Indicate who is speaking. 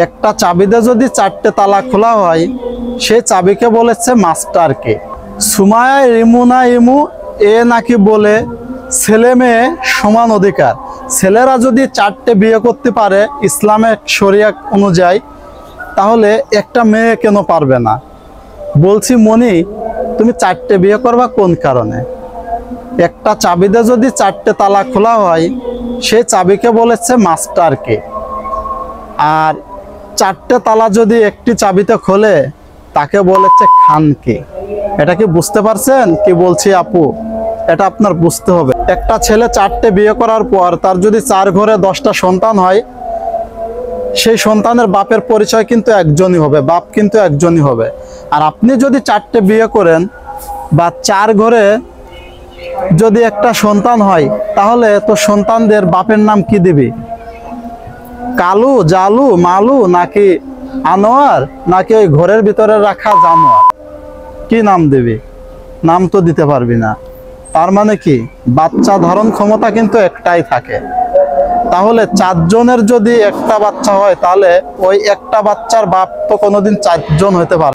Speaker 1: একটা চাবিতে যদি 4টে তালা খোলা হয়, সেই চাবিকে বলেছে মাস্টারকে। সুমায়া ইমু না ইমু এ নাকি বলে ছেলে মেয়ে সমান অধিকার। ছেলেরা যদি 4টে বিয়ে করতে পারে ইসলামের শরিয়া অনুযায়ী, তাহলে একটা মেয়ে কেন পারবে না? বলছি মনি, তুমি 4টে বিয়ে করবা কোন কারণে? একটা চাবিতে যদি 4টে তালা খোলা হয়, সেই চাবিকে বলেছে মাস্টারকে। আর 4টে তালা যদি একটি চাবিতে খোলে, তাকে বলেছে খানকে। এটা কি বুঝতে পারছেন কি বলছি আপু? এটা আপনার বুঝতে হবে। একটা ছেলে 4টে বিয়ে করার পর তার যদি 4 ঘরে 10টা সন্তান হয়, সেই সন্তানের বাপের পরিচয় কিন্তু একজনই হবে, বাপ কিন্তু একজনই হবে। আর আপনি যদি 4টে বিয়ে করেন বা 4 ঘরে যদি একটা সন্তান হয়, তাহলে তো সন্তানদের বাপের নাম কি দিবি? কালু, জালু, মালু, নাকি আনোয়ার, নাকি ওই ঘরের ভিতরে রাখা জানোয়ার? কি নাম দিবি? নাম তো দিতে পারবি না। তার মানে কি, বাচ্চা ধারণ ক্ষমতা কিন্তু একটাই থাকে। তাহলে 4 জনের যদি একটা বাচ্চা হয়, তাহলে ওই একটা বাচ্চার বাপ তো কোনোদিন 4 জন হতে পারে।